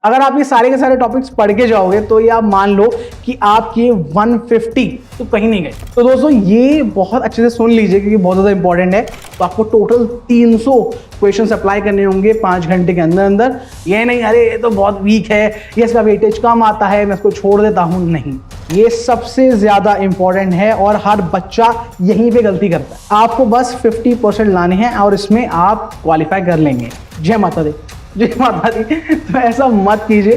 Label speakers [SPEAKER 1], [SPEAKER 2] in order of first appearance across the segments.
[SPEAKER 1] अगर आप ये सारे के सारे टॉपिक्स पढ़ के जाओगे तो ये आप मान लो कि आपके 150 तो कहीं नहीं गए। तो दोस्तों ये बहुत अच्छे से सुन लीजिए क्योंकि बहुत ज़्यादा इंपॉर्टेंट है। तो आपको टोटल 300 क्वेश्चन अप्लाई करने होंगे 5 घंटे के अंदर अंदर। ये नहीं अरे ये तो बहुत वीक है, ये इसका वेटेज कम आता है, मैं इसको छोड़ देता हूँ, नहीं, ये सबसे ज्यादा इंपॉर्टेंट है और हर बच्चा यहीं पे गलती करता है। आपको बस 50% लाने हैं और इसमें आप क्वालिफाई कर लेंगे। जय माता दी, जय माता दी। तो ऐसा मत कीजिए।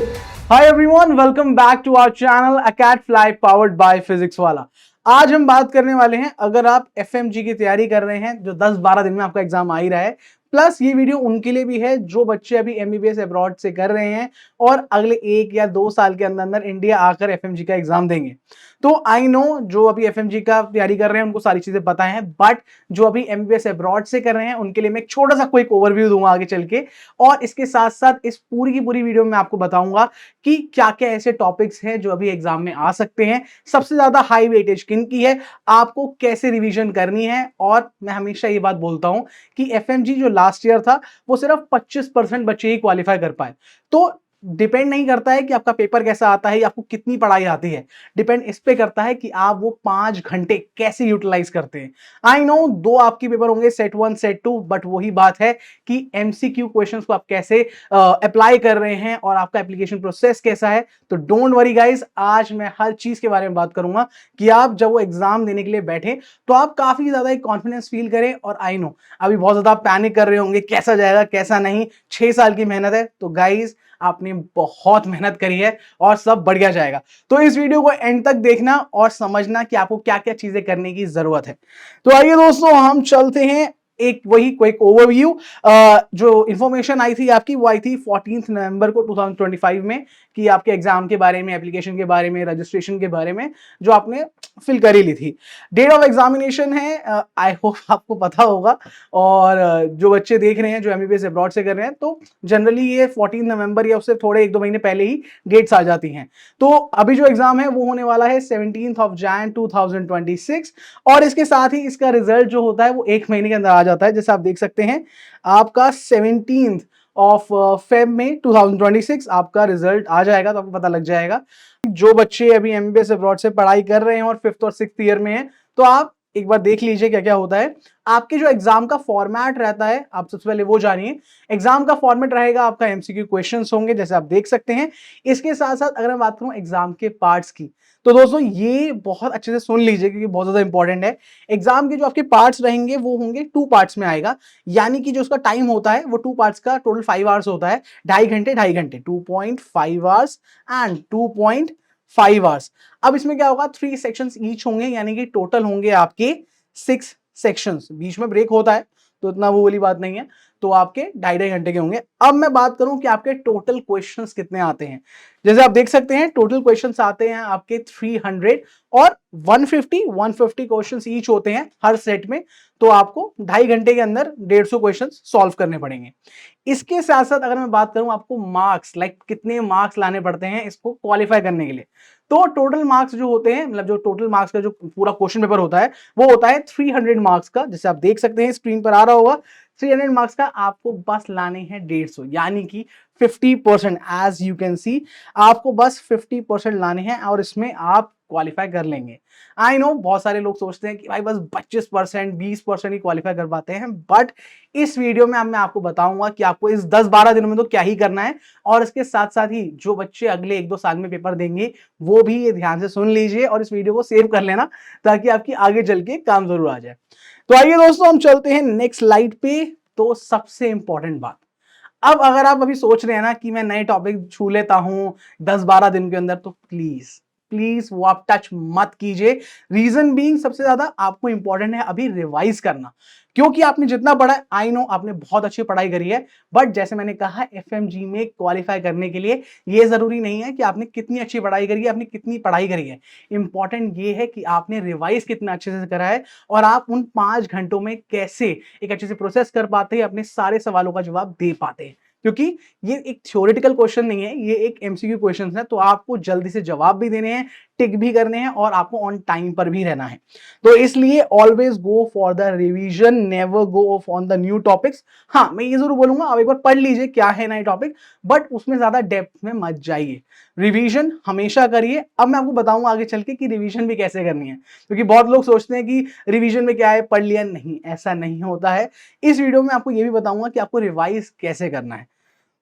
[SPEAKER 1] Hi everyone, welcome back to our channel अकेट फ्लाई पावर्ड बाय फिजिक्स वाला। आज हम बात करने वाले हैं, अगर आप एफएमजी की तैयारी कर रहे हैं जो 10-12 दिन में आपका एग्जाम आ ही रहा है, प्लस ये वीडियो उनके लिए भी है जो बच्चे अभी एमबीबीएस अब्रॉड से कर रहे हैं और अगले 1 या 2 साल के अंदर अंदर इंडिया आकर एफएमजी का एग्जाम देंगे। तो आई नो जो अभी एफएमजी का तैयारी कर रहे हैं उनको सारी चीजें पता है, बट जो अभी एमबीबीएस अब्रॉड से कर रहे हैं उनके लिए मैं एक छोटा सा क्विक ओवरव्यू दूंगा आगे चल के। और इसके साथ साथ इस पूरी की पूरी वीडियो में आपको बताऊंगा कि क्या क्या ऐसे टॉपिक्स हैं जो अभी एग्जाम में आ सकते हैं, सबसे ज्यादा हाई वेटेज किन की है, आपको कैसे रिवीजन करनी है। और मैं हमेशा ये बात बोलता हूं कि एफएमजी जो लास्ट ईयर था वो सिर्फ 25% बच्चे ही क्वालिफाई कर पाए। तो डिपेंड नहीं करता है कि आपका पेपर कैसा आता है या आपको कितनी पढ़ाई आती है, डिपेंड इस पे करता है कि आप वो 5 घंटे कैसे यूटिलाइज करते हैं। आई नो 2 आपके पेपर होंगे, सेट 1 सेट 2, बट वही बात है कि एमसीक्यू क्वेश्चंस को आप कैसे अप्लाई कर रहे हैं और आपका एप्लीकेशन प्रोसेस कैसा है। तो डोंट वरी गाइस, आज मैं हर चीज के बारे में बात करूंगा कि आप जब वो एग्जाम देने के लिए बैठे तो आप काफी ज्यादा एक कॉन्फिडेंस फील करें। और आई नो अभी बहुत ज्यादा पैनिक कर रहे होंगे, कैसा जाएगा कैसा नहीं, 6 साल की मेहनत है। तो गाइस आपने बहुत मेहनत करी है और सब बढ़िया जाएगा। तो इस वीडियो को एंड तक देखना और समझना कि आपको क्या क्या चीजें करने की जरूरत है। तो आइए दोस्तों हम चलते हैं एक वही क्विक ओवरव्यू। जो इंफॉर्मेशन आई थी आपकी वो आई थी 14 नवंबर को 2025 में कि आपके एग्जाम के बारे में, एप्लीकेशन के बारे में, रजिस्ट्रेशन के बारे में जो आपने फिल कर ही ली थी। डेट ऑफ एग्जामिनेशन है, आई होप आपको पता होगा। और जो बच्चे देख रहे हैं जो एमबीबीएस अब्रॉड से कर रहे हैं तो जनरली ये 14 नवंबर या उससे थोड़े 1-2 महीने पहले ही डेट्स आ जाती हैं। तो अभी जो एग्जाम है वो होने वाला है 17 ऑफ जैन 2026। और इसके साथ ही इसका रिजल्ट जो होता है वो 1 महीने के अंदर आ जाता है। जैसे आप देख सकते हैं आपका 17 ऑफ फेब में 2026 आपका रिजल्ट आ जाएगा, तो आपको पता लग जाएगा। जो बच्चे अभी एमबीबीएस अब्रॉड से पढ़ाई कर रहे हैं और 5th और 6th ईयर में हैं, तो आप एक बार देख लीजिए क्या क्या होता है। आपके जो एग्जाम का फॉर्मेट रहता है आप सबसे पहले वो जानिए। एग्जाम का फॉर्मेट रहेगा आपका एमसीक्यू क्वेश्चंस होंगे जैसे आप देख सकते हैं। इसके साथ साथ अगर मैं बात करूं एग्जाम के पार्ट्स की, तो दोस्तों ये बहुत अच्छे से सुन लीजिए क्योंकि बहुत ज्यादा इंपॉर्टेंट है। एग्जाम के जो आपके पार्ट्स रहेंगे वो होंगे 2 पार्ट्स में आएगा, यानी कि जो उसका टाइम होता है वो 2 पार्ट्स का टोटल 5 आवर्स होता है। 2.5 घंटे 2.5 आवर्स एंड 2.5 आवर्स। अब इसमें क्या होगा, 3 सेक्शंस ईच होंगे, यानी कि टोटल होंगे आपके 6 सेक्शंस। बीच में ब्रेक होता है तो इतना वो वाली बात नहीं है। तो आपके 2.5 घंटे के होंगे। अब मैं बात करूं कि आपके टोटल क्वेश्चंस कितने आते हैं। जैसे आप देख सकते हैं टोटल क्वेश्चंस आते हैं आपके 300 और 150 क्वेश्चंस ईच होते हैं हर सेट में। तो आपको 2.5 घंटे के अंदर 150 क्वेश्चंस सॉल्व करने पड़ेंगे। इसके साथ साथ अगर मैं बात करूं आपको मार्क्स, लाइक कितने मार्क्स लाने पड़ते हैं इसको क्वालिफाई करने के लिए, तो टोटल मार्क्स जो होते हैं, मतलब जो टोटल मार्क्स का जो पूरा क्वेश्चन पेपर होता है वो होता है 300 मार्क्स का। जैसे आप देख सकते हैं स्क्रीन पर आ रहा होगा, 300 मार्क्स का आपको बस लाने हैं 150, यानी कि 50%। एज यू कैन सी आपको बस 50% लाने हैं और इसमें आप क्वालिफाई कर लेंगे। आई नो बहुत सारे लोग सोचते हैं कि भाई बस 25% 20% ही क्वालिफाई कर पाते हैं, बट इस वीडियो में अब मैं आपको बताऊंगा कि आपको इस 10-12 दिनों में तो क्या ही करना है। और इसके साथ साथ ही जो बच्चे अगले 1-2 साल में पेपर देंगे वो भी ये ध्यान से सुन लीजिए और इस वीडियो को सेव कर लेना ताकि आपकी आगे चल के काम जरूर आ जाए। तो आइए दोस्तों हम चलते हैं नेक्स्ट स्लाइड पे। तो सबसे इंपॉर्टेंट बात, अब अगर आप अभी सोच रहे हैं ना कि मैं नए टॉपिक छू लेता हूं 10-12 दिन के अंदर, तो प्लीज प्लीज वो आप टच मत कीजिए। रीजन बीइंग सबसे ज्यादा आपको इंपॉर्टेंट है अभी रिवाइज करना, क्योंकि आपने जितना पढ़ा है, आई नो आपने बहुत अच्छी पढ़ाई करी है, बट जैसे मैंने कहा एफएमजी में क्वालिफाई करने के लिए ये जरूरी नहीं है कि आपने कितनी अच्छी पढ़ाई करी है, आपने कितनी पढ़ाई करी है। इंपॉर्टेंट ये है कि आपने रिवाइज कितना अच्छे से करा है और आप उन 5 घंटों में कैसे एक अच्छे से प्रोसेस कर पाते हैं, अपने सारे सवालों का जवाब दे पाते हैं। क्योंकि ये एक थ्योरेटिकल क्वेश्चन नहीं है, ये एक एमसीक्यू क्वेश्चन है, तो आपको जल्दी से जवाब भी देने हैं, टिक भी करने हैं और आपको ऑन टाइम पर भी रहना है। तो इसलिए always go for the revision, never go of on the new topics. हाँ, मैं ये जरूर बोलूंगा आप एक बार पढ़ लीजिए क्या है नए टॉपिक, बट उसमें ज्यादा डेप्थ में मत जाइए। रिवीजन हमेशा करिए। अब मैं आपको बताऊंगा आगे चल के कि रिवीजन भी कैसे करनी है, क्योंकि बहुत लोग सोचते हैं कि रिवीजन में क्या है, पढ़ लिया। नहीं, ऐसा नहीं होता है। इस वीडियो में आपको ये भी बताऊंगा कि आपको रिवाइज कैसे करना है।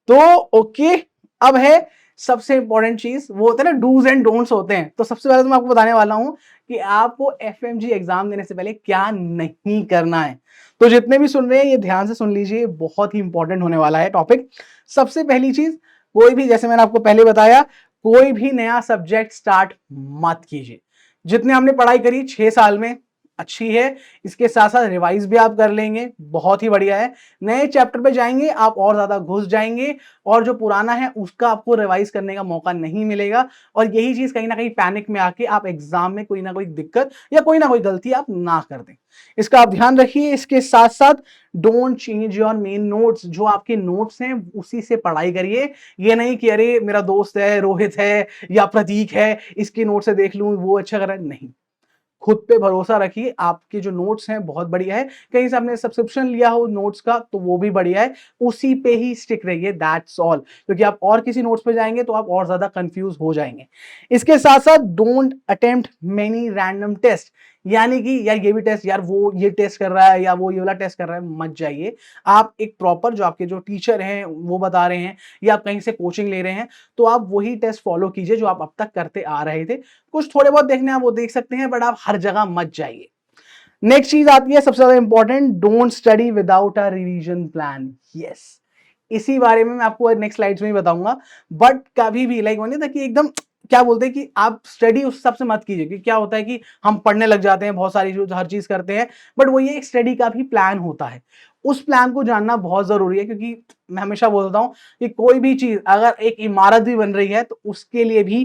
[SPEAKER 1] तो ओके, अब है सबसे इंपॉर्टेंट चीज, वो होता है ना डूज एंड डोंट्स होते हैं। तो सबसे पहले तो मैं आपको बताने वाला हूं कि आपको एफएमजी एग्जाम देने से पहले क्या नहीं करना है। तो जितने भी सुन रहे हैं ये ध्यान से सुन लीजिए, बहुत ही इंपॉर्टेंट होने वाला है टॉपिक। सबसे पहली चीज, कोई भी, जैसे मैंने आपको पहले बताया, कोई भी नया सब्जेक्ट स्टार्ट मत कीजिए। जितने हमने पढ़ाई करी 6 साल में अच्छी है, इसके साथ साथ रिवाइज भी आप कर लेंगे, बहुत ही बढ़िया है। नए चैप्टर पे जाएंगे आप और ज्यादा घुस जाएंगे, और जो पुराना है उसका आपको रिवाइज करने का मौका नहीं मिलेगा। और यही चीज कहीं ना कहीं पैनिक में आके आप एग्जाम में कोई ना कोई दिक्कत या कोई ना कोई गलती आप ना कर दें, इसका आप ध्यान रखिए। इसके साथ साथ don't change your main notes, जो आपके नोट्स हैं उसी से पढ़ाई करिए। ये नहीं कि अरे मेरा दोस्त है, रोहित है या प्रतीक है, इसके नोट से देख लूं वो अच्छा कर रहा है। नहीं, खुद पे भरोसा रखिए। आपके जो नोट्स हैं बहुत बढ़िया है, कहीं से आपने सब्सक्रिप्शन लिया हो नोट्स का तो वो भी बढ़िया है, उसी पे ही स्टिक रहिए, दैट्स ऑल। क्योंकि आप और किसी नोट्स पे जाएंगे तो आप और ज्यादा कंफ्यूज हो जाएंगे। इसके साथ साथ don't attempt many random test, यानी कि यार ये भी टेस्ट, यार वो ये टेस्ट कर रहा है या वो ये वाला टेस्ट कर रहा है, मत जाइए। आप एक प्रॉपर, जो आपके जो टीचर हैं वो बता रहे हैं या आप कहीं से कोचिंग ले रहे हैं, तो आप वही टेस्ट फॉलो कीजिए जो आप अब तक करते आ रहे थे। कुछ थोड़े बहुत देखने आप वो देख सकते हैं, बट आप हर जगह मत जाइए। नेक्स्ट चीज आती है सबसे ज्यादा important, don't study without a revision plan. Yes, इसी बारे में मैं आपको नेक्स्ट स्लाइड्स में ही बताऊंगा। बट कभी भी लाइक नहीं था कि एकदम क्या बोलते हैं कि आप स्टडी उस हिसाब से मत कीजिए, कि क्या होता है कि हम पढ़ने लग जाते हैं, बहुत सारी हर चीज करते हैं, बट वो ये एक स्टडी का भी प्लान होता है। उस प्लान को जानना बहुत जरूरी है, क्योंकि मैं हमेशा बोलता हूं कि कोई भी चीज, अगर एक इमारत भी बन रही है तो उसके लिए भी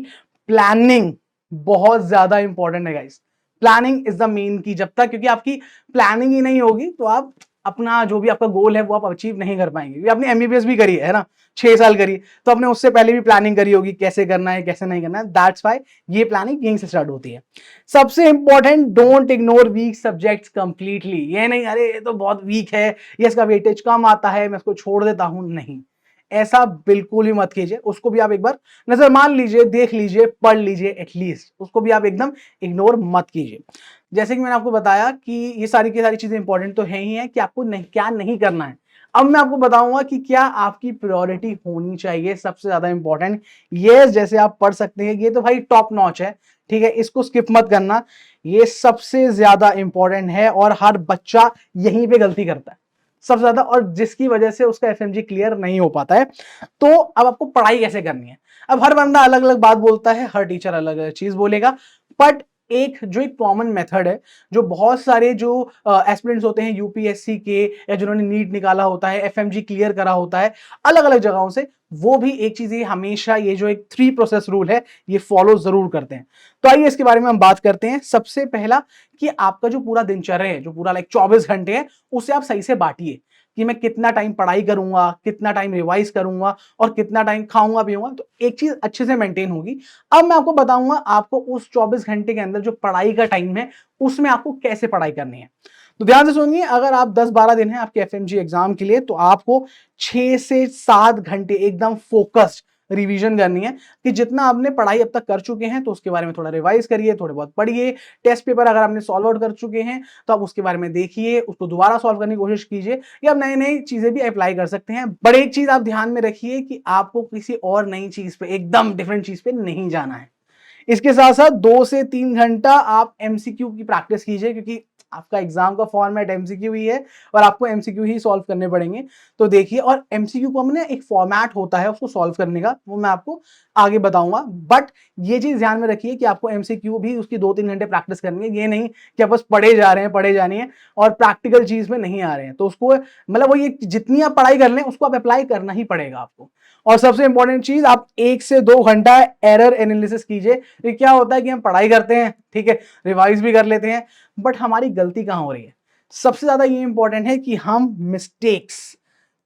[SPEAKER 1] प्लानिंग बहुत ज्यादा इंपॉर्टेंट है guys. Planning is the main की। जब तक, क्योंकि आपकी प्लानिंग ही नहीं होगी तो आप अपना जो भी आपका गोल है वो आप अचीव नहीं कर पाएंगे। आपने एमबीबीएस भी करी है ना, 6 साल करी, तो आपने उससे पहले भी प्लानिंग करी होगी कैसे करना है कैसे नहीं करना है। दैट्स व्हाई ये प्लानिंग यहीं से स्टार्ट होती है। सबसे important, don't ignore weak subjects completely. ये नहीं अरे ये तो बहुत वीक है, ये इसका वेटेज कम आता है, मैं इसको छोड़ देता हूं, नहीं, ऐसा बिल्कुल ही मत कीजिए। उसको भी आप एक बार नजर मान लीजिए, देख लीजिए, पढ़ लीजिए एटलीस्ट, उसको भी आप एकदम इग्नोर मत कीजिए। जैसे कि मैंने आपको बताया कि ये सारी की सारी चीजें इंपॉर्टेंट तो है ही है कि आपको नहीं, क्या नहीं करना है। अब मैं आपको बताऊंगा कि क्या आपकी प्रायोरिटी होनी चाहिए सबसे ज्यादा इंपॉर्टेंट। ये जैसे आप पढ़ सकते हैं, ये तो भाई टॉप नॉच है, ठीक है, इसको स्किप मत करना, ये सबसे ज्यादा इंपॉर्टेंट है और हर बच्चा यहीं पे गलती करता है सबसे ज्यादा, और जिसकी वजह से उसका एफएमजी क्लियर नहीं हो पाता है। तो अब आपको पढ़ाई कैसे करनी है। अब हर बंदा अलग अलग बात बोलता है, हर टीचर अलग अलग चीज बोलेगा, बट एक कॉमन मेथड है, जो बहुत सारे जो एस्पिरेंट्स होते हैं यूपीएससी के, या जिन्होंने नीट निकाला होता है, एफएमजी क्लियर करा होता है अलग अलग जगहों से, वो भी एक चीज, ये हमेशा ये जो एक 3 प्रोसेस रूल है ये फॉलो जरूर करते हैं। तो आइए इसके बारे में हम बात करते हैं। सबसे पहला, कि आपका जो पूरा दिनचर्या है, जो पूरा लाइक 24 घंटे है, उसे आप सही से बांटिए कि मैं कितना टाइम पढ़ाई करूंगा, कितना टाइम रिवाइज करूंगा और कितना टाइम खाऊंगा पीऊंगा, तो एक चीज अच्छे से मेंटेन होगी। अब मैं आपको बताऊंगा आपको उस 24 घंटे के अंदर जो पढ़ाई का टाइम है उसमें आपको कैसे पढ़ाई करनी है। तो ध्यान से सुनिए, अगर आप 10-12 दिन है आपके एफएमजी एग्जाम के लिए, तो आपको 6 से 7 घंटे एकदम फोकस्ड रिवीजन करनी है, कि जितना आपने पढ़ाई अब तक कर चुके हैं तो उसके बारे में थोड़ा रिवाइज करिए, थोड़े बहुत पढ़िए। टेस्ट पेपर अगर आपने सॉल्व आउट कर चुके हैं तो आप उसके बारे में देखिए, उसको दोबारा सॉल्व करने की कोशिश कीजिए, या आप नई नई चीजें भी अप्लाई कर सकते हैं। बट एक चीज आप ध्यान में रखिए कि आपको किसी और नई चीज पे, एकदम डिफरेंट चीज पे नहीं जाना है। इसके साथ साथ 2 से 3 घंटा आप एमसीक्यू की प्रैक्टिस कीजिए, क्योंकि आपका एग्जाम का फॉर्मेट एमसीक्यू ही है और आपको एमसीक्यू ही सॉल्व करने पड़ेंगे। तो देखिए, और एमसीक्यू को हमने एक फॉर्मेट होता है उसको सॉल्व करने का, वो मैं आपको आगे बताऊंगा। बट ये चीज ध्यान में रखिए कि आपको एमसीक्यू भी उसकी 2-3 घंटे प्रैक्टिस करनी है। ये नहीं कि आप बस पढ़े जा रहे हैं, पढ़े जानी है और प्रैक्टिकल चीज में नहीं आ रहे हैं, तो उसको मतलब वो ये जितनी आप पढ़ाई कर लें उसको आप अप्लाई करना ही पड़ेगा आपको। और सबसे इंपॉर्टेंट चीज, आप 1 से 2 घंटा एरर एनालिसिस कीजिए। ये क्या होता है कि हम पढ़ाई करते हैं, ठीक है, रिवाइज भी कर लेते हैं, बट हमारी गलती कहां हो रही है। सबसे ज्यादा ये इंपॉर्टेंट है कि हम मिस्टेक्स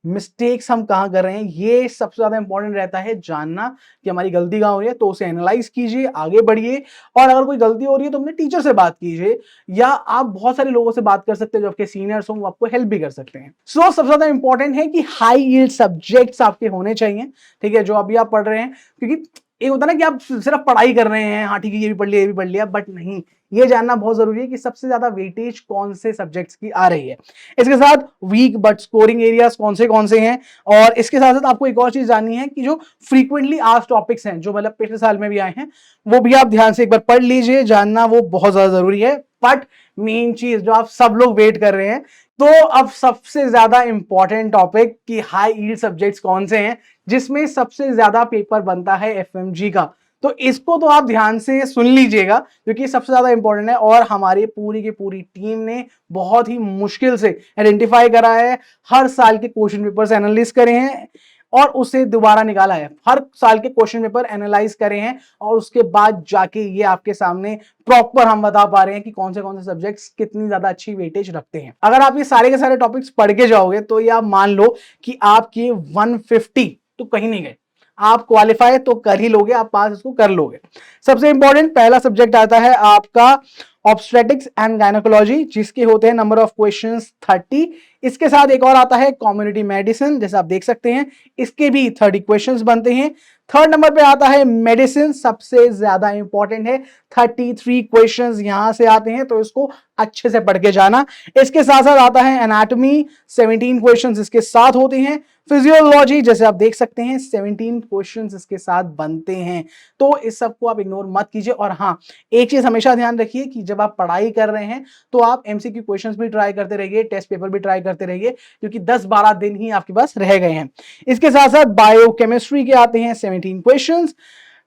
[SPEAKER 1] मिस्टेक्स हम कहाँ कर रहे हैं, ये सबसे ज्यादा इंपॉर्टेंट रहता है जानना कि हमारी गलती कहाँ हो रही है। तो उसे एनालाइज कीजिए, आगे बढ़िए, और अगर कोई गलती हो रही है तो अपने टीचर से बात कीजिए, या आप बहुत सारे लोगों से बात कर सकते हैं जो आपके सीनियर्स हों, वो आपको हेल्प भी कर सकते हैं। सो सबसे ज्यादा इंपॉर्टेंट है कि हाई यील्ड सब्जेक्ट्स आपके होने चाहिए, ठीक है, जो अभी आप पढ़ रहे हैं। क्योंकि एक होता है ना कि आप सिर्फ पढ़ाई कर रहे हैं, हाँ ठीक है ये भी पढ़ लिया ये भी पढ़ लिया, बट नहीं, ये जानना बहुत जरूरी है कि सबसे ज्यादा वेटेज कौन से सब्जेक्ट्स की आ रही है। इसके साथ वीक बट स्कोरिंग एरियाज कौन से हैं, और इसके साथ साथ आपको एक और चीज जाननी है कि जो फ्रीक्वेंटली आस्क्ड टॉपिक्स हैं, जो मतलब पिछले साल में भी आए हैं, वो भी आप ध्यान से एक बार पढ़ लीजिए, जानना वो बहुत ज्यादा जरूरी है। बट मेन चीज जो आप सब लोग वेट कर रहे हैं, तो अब सबसे ज्यादा इंपॉर्टेंट टॉपिक कि हाई यील्ड सब्जेक्ट्स कौन से हैं जिसमें सबसे ज्यादा पेपर बनता है एफएमजी का। तो इसको तो आप ध्यान से सुन लीजिएगा क्योंकि सबसे ज्यादा इंपॉर्टेंट है, और हमारी पूरी की पूरी टीम ने बहुत ही मुश्किल से आइडेंटिफाई करा है, हर साल के क्वेश्चन पेपर्स एनालिसिस करे हैं और उसे दोबारा निकाला है। हर साल के क्वेश्चन पेपर एनालाइज करे हैं और उसके बाद जाके ये आपके सामने प्रॉपर हम बता पा रहे हैं कि कौन से सब्जेक्ट्स कितनी ज्यादा अच्छी वेटेज रखते हैं। अगर आप ये सारे के सारे टॉपिक्स पढ़ के जाओगे तो ये आप मान लो कि आपके 150 तो कहीं नहीं गए, आप क्वालिफाई तो कर ही लोगे, आप पास इसको कर लोगे। सबसे इंपॉर्टेंट पहला सब्जेक्ट आता है आपका ऑब्स्टेटिक्स एंड गायनेकोलॉजी, जिसके होते हैं नंबर ऑफ क्वेश्चंस 30। इसके साथ एक और आता है कम्युनिटी मेडिसिन, जैसे आप देख सकते हैं इसके भी 30 क्वेश्चंस बनते हैं। थर्ड नंबर पे आता है मेडिसिन, सबसे ज्यादा इंपॉर्टेंट है, 33 क्वेश्चंस यहां से आते हैं, तो इसको अच्छे से पढ़ के जाना। इसके साथ साथ आता है एनाटॉमी, 17 क्वेश्चंस इसके साथ होते हैं। फिजियोलॉजी जैसे आप देख सकते हैं 17 क्वेश्चंस इसके साथ बनते हैं। तो इस सब को आप इग्नोर मत कीजिए। और हाँ, एक चीज हमेशा ध्यान रखिए कि जब आप पढ़ाई कर रहे हैं तो आप एमसीक्यू क्वेश्चंस भी ट्राई करते रहिए, टेस्ट पेपर भी ट्राई करते रहिए, क्योंकि 10-12 दिन ही आपके पास रह गए हैं। इसके साथ साथ बायोकेमिस्ट्री के आते हैं 17 क्वेश्चंस,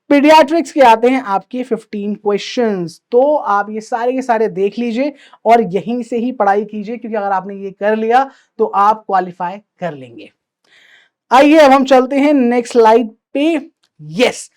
[SPEAKER 1] पीडियाट्रिक्स के आते हैं आपके 15 क्वेश्चंस। तो आप ये सारे के सारे देख लीजिए और यहीं से ही पढ़ाई कीजिए, क्योंकि अगर आपने ये कर लिया तो आप क्वालिफाई कर लेंगे। आइए अब हम चलते हैं नेक्स्ट स्लाइड पे। Yes,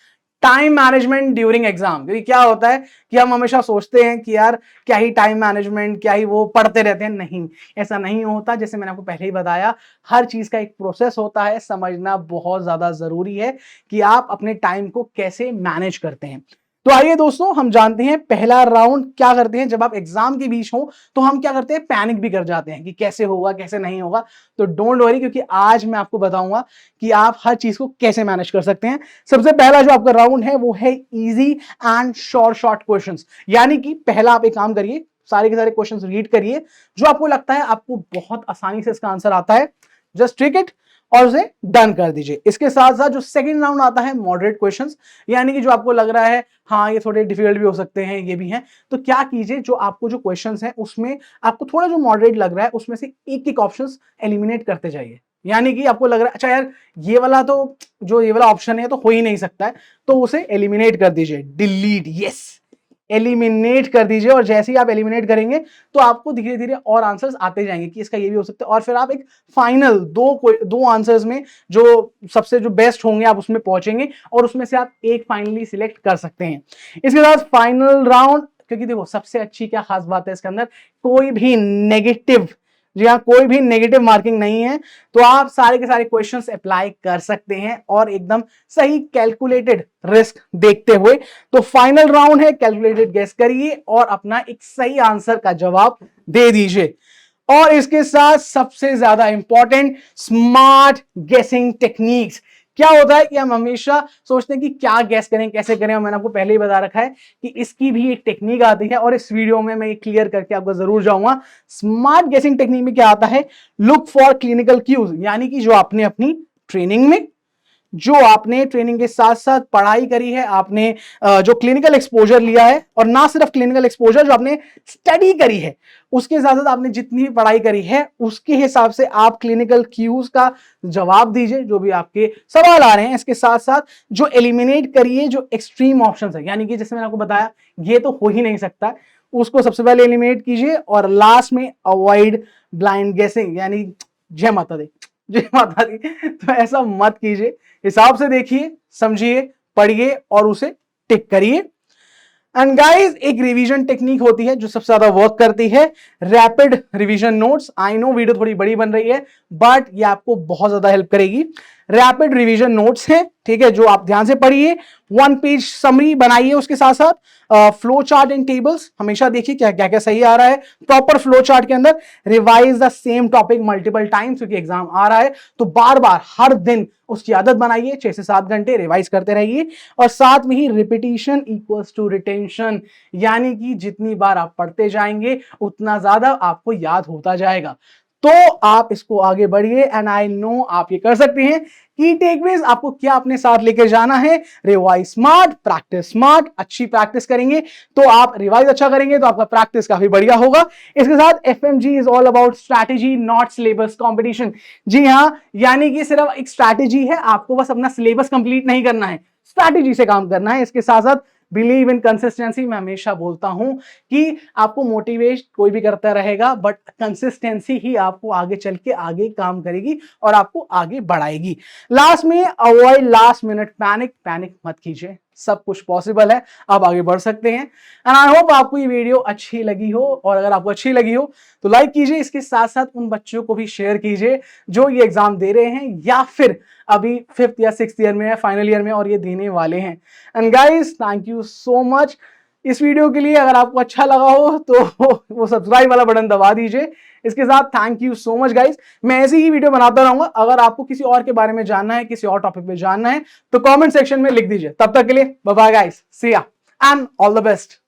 [SPEAKER 1] time management during exam. क्योंकि क्या होता है कि हम हमेशा सोचते हैं कि यार क्या ही टाइम मैनेजमेंट, क्या ही वो पढ़ते रहते हैं। नहीं, ऐसा नहीं होता। जैसे मैंने आपको पहले ही बताया, हर चीज का एक प्रोसेस होता है, समझना बहुत ज्यादा जरूरी है कि आप अपने टाइम को कैसे मैनेज करते हैं। तो आइए दोस्तों, हम जानते हैं पहला राउंड क्या करते हैं। जब आप एग्जाम के बीच हो तो हम क्या करते हैं, पैनिक भी कर जाते हैं कि कैसे होगा कैसे नहीं होगा। तो डोंट वरी, क्योंकि आज मैं आपको बताऊंगा कि आप हर चीज को कैसे मैनेज कर सकते हैं। सबसे पहला जो आपका राउंड है वो है इजी एंड शॉर्ट क्वेश्चंस। यानी कि पहला आप एक काम करिए, सारे के सारे क्वेश्चंस रीड करिए, जो आपको लगता है आपको बहुत आसानी से इसका आंसर आता है, जस्ट टेक इट और उसे डन कर दीजिए। इसके साथ साथ जो सेकंड राउंड आता है मॉडरेट क्वेश्चंस, यानी कि जो आपको लग रहा है हाँ ये थोड़े डिफिकल्ट भी हो सकते हैं, ये भी हैं, तो क्या कीजिए, जो आपको जो क्वेश्चंस हैं उसमें आपको थोड़ा जो मॉडरेट लग रहा है उसमें से एक एक ऑप्शंस एलिमिनेट करते जाइए। यानी कि आपको लग रहा है अच्छा यार ये वाला तो, जो ये वाला ऑप्शन है तो हो ही नहीं सकता है, तो उसे एलिमिनेट कर दीजिए, डिलीट, यस, एलिमिनेट कर दीजिए। और जैसे ही आप एलिमिनेट करेंगे तो आपको धीरे धीरे और आंसर्स आते जाएंगे कि इसका ये भी हो सकता है, और फिर आप एक फाइनल दो आंसर्स में जो सबसे जो बेस्ट होंगे आप उसमें पहुंचेंगे और उसमें से आप एक फाइनली सिलेक्ट कर सकते हैं। इसके बाद फाइनल राउंड, क्योंकि देखो सबसे अच्छी क्या खास बात है इसके अंदर, कोई भी नेगेटिव, जी हाँ, कोई भी नेगेटिव मार्किंग नहीं है। तो आप सारे के सारे क्वेश्चंस अप्लाई कर सकते हैं और एकदम सही कैलकुलेटेड रिस्क देखते हुए। तो फाइनल राउंड है, कैलकुलेटेड गेस करिए और अपना एक सही आंसर का जवाब दे दीजिए। और इसके साथ सबसे ज्यादा इंपॉर्टेंट, स्मार्ट गेसिंग टेक्निक्स। क्या होता है कि हम हमेशा सोचते हैं कि क्या गैस करें कैसे करें, और मैंने आपको पहले ही बता रखा है कि इसकी भी एक टेक्निक आती है और इस वीडियो में मैं ये क्लियर करके आपको जरूर जाऊंगा। स्मार्ट गेसिंग टेक्निक में क्या आता है, लुक फॉर क्लिनिकल क्यूज, यानी कि जो आपने अपनी ट्रेनिंग में, जो आपने ट्रेनिंग के साथ साथ पढ़ाई करी है, आपने जो क्लिनिकल एक्सपोजर लिया है, और ना सिर्फ क्लिनिकल एक्सपोजर, जो आपने स्टडी करी है उसके साथ साथ आपने जितनी भी पढ़ाई करी है उसके हिसाब से आप क्लिनिकल क्यूज का जवाब दीजिए, जो भी आपके सवाल आ रहे हैं। इसके साथ साथ जो एलिमिनेट करिए जो एक्सट्रीम ऑप्शंस है, यानी कि जैसे मैंने आपको बताया ये तो हो ही नहीं सकता, उसको सबसे पहले एलिमिनेट कीजिए। और लास्ट में अवॉइड ब्लाइंड गेसिंग, यानी जय माता दी, जय माता दी, तो ऐसा मत कीजिए, हिसाब से देखिए, समझिए, पढ़िए और उसे टिक करिए। एंड गाइस, एक रिवीजन टेक्निक होती है जो सबसे ज्यादा वर्क करती है, rapid revision notes. I know video थोड़ी बड़ी बन रही है, बट ये आपको बहुत ज्यादा हेल्प करेगी। रैपिड रिवीजन नोट्स हैं, ठीक है, जो आप ध्यान से पढ़िए। 1 पेज समरी बनाइए, उसके साथ साथ फ्लो चार्ट एंड टेबल्स हमेशा देखिए क्या क्या क्या सही आ रहा है। प्रॉपर फ्लो चार्ट के अंदर revise the same topic multiple times, क्योंकि एग्जाम आ रहा है तो बार बार हर दिन उसकी आदत बनाइए, 6 से 7 घंटे रिवाइज करते रहिए। और साथ में ही रिपीटिशन इक्वल्स टू रिटेंशन, यानी कि जितनी बार आप पढ़ते जाएंगे उतना ज्यादा आपको याद होता जाएगा। तो आप इसको आगे बढ़िए एंड आई नो आप ये कर सकते हैं। की टेकअवेज आपको क्या अपने साथ लेकर जाना है? Revise smart, practice smart. अच्छी प्रैक्टिस करेंगे तो आप रिवाइज अच्छा करेंगे तो आपका प्रैक्टिस काफी बढ़िया होगा। इसके साथ FMG is all about strategy not syllabus competition. जी हां, यानी कि सिर्फ एक स्ट्रैटेजी है, आपको बस अपना सिलेबस कंप्लीट नहीं करना है, स्ट्रैटेजी से काम करना है। इसके साथ साथ बिलीव इन कंसिस्टेंसी। मैं हमेशा बोलता हूं कि आपको मोटिवेट कोई भी करता रहेगा, बट कंसिस्टेंसी ही आपको आगे चल के आगे काम करेगी और आपको आगे बढ़ाएगी। लास्ट में avoid last minute panic. Panic मत कीजिए, सब कुछ पॉसिबल है, आप आगे बढ़ सकते हैं। एंड आई होप आपको ये वीडियो अच्छी लगी हो, और अगर आपको अच्छी लगी हो तो लाइक कीजिए। इसके साथ साथ उन बच्चों को भी शेयर कीजिए जो ये एग्जाम दे रहे हैं या फिर अभी 5th या 6th ईयर में है, फाइनल ईयर में और ये देने वाले हैं। And guys thank you so much इस वीडियो के लिए। अगर आपको अच्छा लगा हो तो वो सब्सक्राइब वाला बटन दबा दीजिए। इसके साथ thank you so much guys, मैं ऐसी ही वीडियो बनाता रहूंगा। अगर आपको किसी और के बारे में जानना है, किसी और टॉपिक पे जानना है तो कमेंट सेक्शन में लिख दीजिए। तब तक के लिए बाय बाय गाइस, सी या एंड ऑल द बेस्ट।